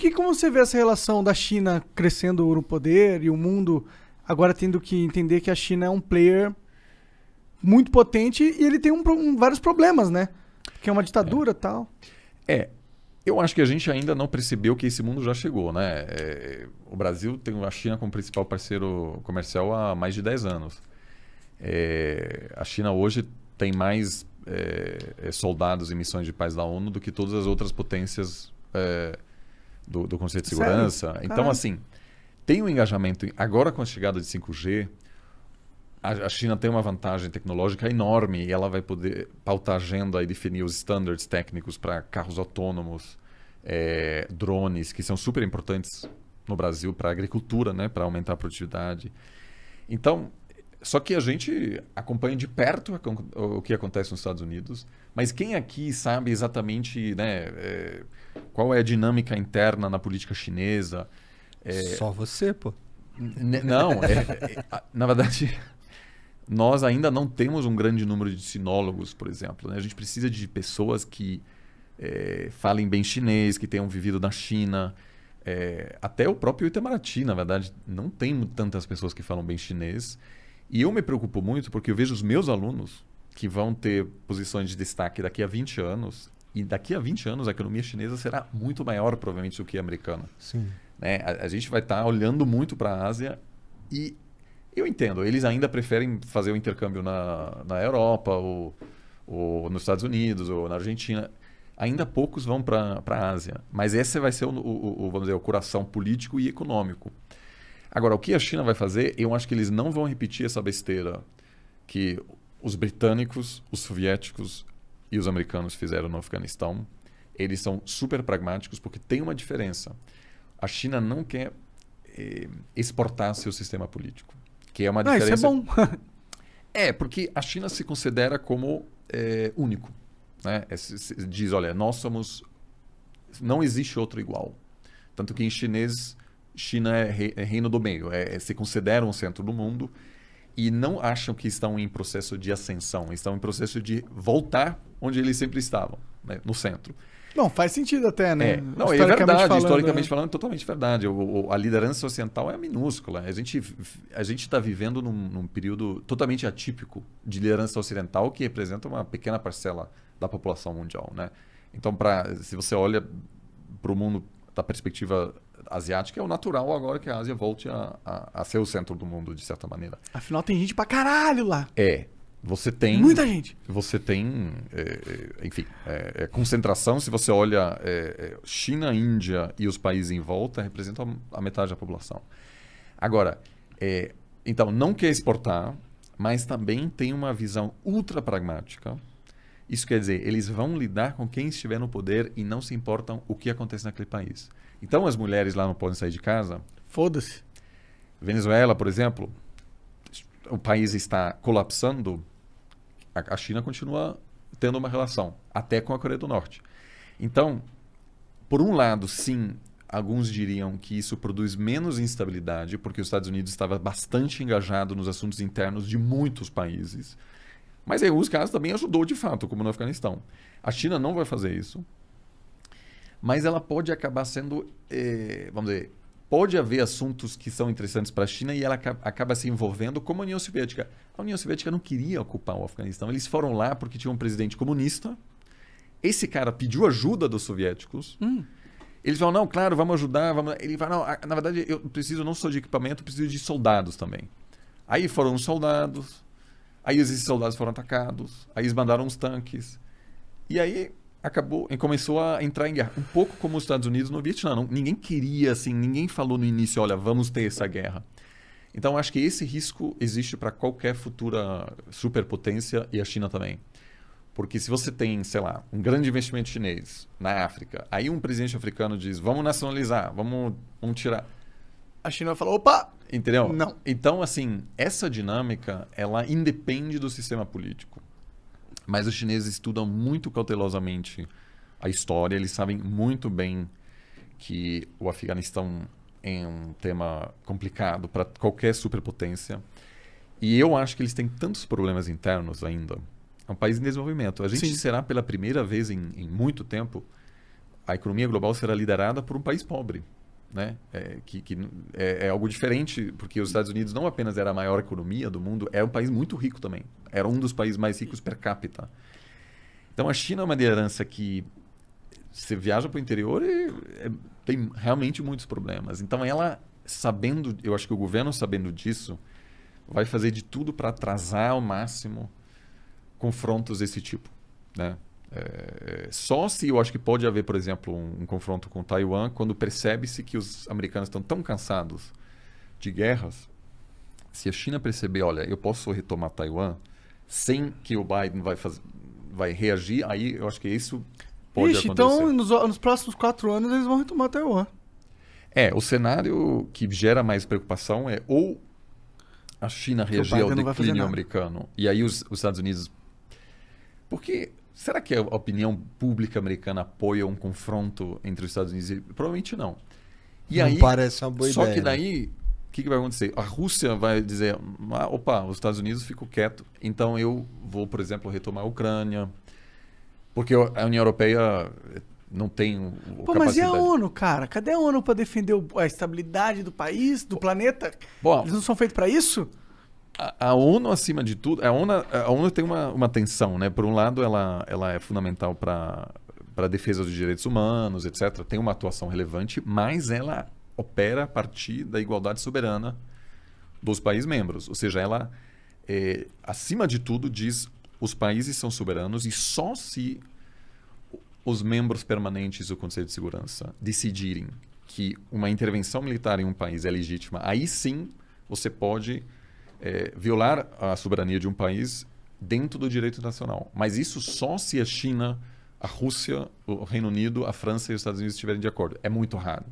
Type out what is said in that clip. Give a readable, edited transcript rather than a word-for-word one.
Porque como você vê essa relação da China crescendo no poder e o mundo agora tendo que entender que a China é um player muito potente e ele tem vários problemas, né? Que é uma ditadura e tal. É, eu acho que a gente ainda não percebeu que esse mundo já chegou, né? O Brasil tem a China como principal parceiro comercial há mais de 10 anos. A China hoje tem mais soldados em missões de paz da ONU do que todas as outras potências do Conselho de Segurança. Sério? Então, Caralho. assim, tem um engajamento. Agora, com a chegada de 5G, a China tem uma vantagem tecnológica enorme e ela vai poder pautar a agenda e definir os standards técnicos para carros autônomos, drones, que são super importantes no Brasil para a agricultura, né, para aumentar a produtividade. Então, só que a gente acompanha de perto o que acontece nos Estados Unidos, mas quem aqui sabe exatamente, né, qual é a dinâmica interna na política chinesa? Só você, pô. Não, na verdade, nós ainda não temos um grande número de sinólogos, por exemplo, né? A gente precisa de pessoas que falem bem chinês, que tenham vivido na China. Até o próprio Itamaraty, na verdade, não tem tantas pessoas que falam bem chinês. E eu me preocupo muito porque eu vejo os meus alunos que vão ter posições de destaque daqui a 20 anos. E daqui a 20 anos a economia chinesa será muito maior, provavelmente, do que a americana. Sim. Né? A gente vai estar olhando muito para a Ásia e eu entendo, eles ainda preferem fazer o intercâmbio na Europa ou nos Estados Unidos ou na Argentina. Ainda poucos vão para a Ásia, mas esse vai ser vamos dizer, o coração político e econômico. Agora, o que a China vai fazer, eu acho que eles não vão repetir essa besteira que os britânicos, os soviéticos e os americanos fizeram no Afeganistão. Eles são super pragmáticos porque tem uma diferença. A China não quer exportar seu sistema político, que é uma diferença... Isso é bom. Porque a China se considera como único. Né? Diz, olha, não existe outro igual. Tanto que em chinês, China é reino do meio, se considera um centro do mundo e não acham que estão em processo de ascensão, estão em processo de voltar onde eles sempre estavam, né? No centro. Bom, faz sentido até, né? Não, é verdade, historicamente falando, é totalmente verdade. A liderança ocidental é minúscula. A gente está vivendo num período totalmente atípico de liderança ocidental que representa uma pequena parcela da população mundial, né? Então, se você olha para o mundo da perspectiva asiática, é o natural agora que a Ásia volte a ser o centro do mundo, de certa maneira. Afinal, tem gente pra caralho lá. Você tem... Muita gente. Você tem, enfim, concentração. Se você olha China, Índia e os países em volta, representam a metade da população. Agora, então, não quer exportar, mas também tem uma visão ultra pragmática. Isso quer dizer, eles vão lidar com quem estiver no poder e não se importam o que acontece naquele país. Então, as mulheres lá não podem sair de casa. Foda-se. Venezuela, por exemplo, o país está colapsando, a China continua tendo uma relação, até com a Coreia do Norte. Então, por um lado, sim, alguns diriam que isso produz menos instabilidade, porque os Estados Unidos estava bastante engajado nos assuntos internos de muitos países. Mas em alguns casos também ajudou de fato, como no Afeganistão. A China não vai fazer isso, mas ela pode acabar sendo, vamos dizer, pode haver assuntos que são interessantes para a China e ela acaba se envolvendo como a União Soviética. A União Soviética não queria ocupar o Afeganistão. Eles foram lá porque tinha um presidente comunista. Esse cara pediu ajuda dos soviéticos. Eles falam, não, claro, vamos ajudar. Ele fala, não, na verdade, eu preciso não só de equipamento, eu preciso de soldados também. Aí foram os soldados. Aí esses soldados foram atacados. Aí eles mandaram uns tanques. E aí acabou e começou a entrar em guerra. Um pouco como os Estados Unidos no Vietnã. Ninguém queria, assim, ninguém falou no início, olha, vamos ter essa guerra. Então, acho que esse risco existe para qualquer futura superpotência e a China também. Porque se você tem, sei lá, um grande investimento chinês na África, aí um presidente africano diz, vamos nacionalizar, vamos tirar. A China vai falar, opa! Entendeu? Não. Então, assim, essa dinâmica, ela independe do sistema político. Mas os chineses estudam muito cautelosamente a história, eles sabem muito bem que o Afeganistão é um tema complicado para qualquer superpotência. E eu acho que eles têm tantos problemas internos ainda. É um país em desenvolvimento. A gente será pela primeira vez em muito tempo, a economia global será liderada por um país pobre, né? É algo diferente, porque os Estados Unidos não apenas era a maior economia do mundo, era um país muito rico também. Era um dos países mais ricos per capita. Então, a China é uma liderança que você viaja para o interior e tem realmente muitos problemas. Então, ela sabendo, eu acho que o governo sabendo disso, vai fazer de tudo para atrasar ao máximo confrontos desse tipo, né? Só se eu acho que pode haver, por exemplo, um confronto com Taiwan, quando percebe-se que os americanos estão tão cansados de guerras, se a China perceber, olha, eu posso retomar Taiwan sem que o Biden vai reagir, aí eu acho que isso pode acontecer. Então nos próximos 4 anos eles vão retomar Taiwan. O cenário que gera mais preocupação é ou a China reagir ao declínio americano e aí os Estados Unidos... Porque será que a opinião pública americana apoia um confronto entre os Estados Unidos e... Provavelmente não. E não aí, parece uma boa só ideia. Só que daí, o que vai acontecer? A Rússia vai dizer, opa, os Estados Unidos ficam quietos, então eu vou, por exemplo, retomar a Ucrânia, porque a União Europeia não tem capacidade. Mas e a ONU, cara? Cadê a ONU para defender a estabilidade do país, do planeta? Bom, eles não são feitos para isso? A ONU, acima de tudo, a ONU tem uma tensão, né? Por um lado, ela é fundamental para a defesa dos direitos humanos, etc. Tem uma atuação relevante, mas ela opera a partir da igualdade soberana dos países membros. Ou seja, ela, acima de tudo, diz os países são soberanos e só se os membros permanentes do Conselho de Segurança decidirem que uma intervenção militar em um país é legítima, aí sim você pode... violar a soberania de um país dentro do direito internacional. Mas isso só se a China, a Rússia, o Reino Unido, a França e os Estados Unidos estiverem de acordo. É muito raro.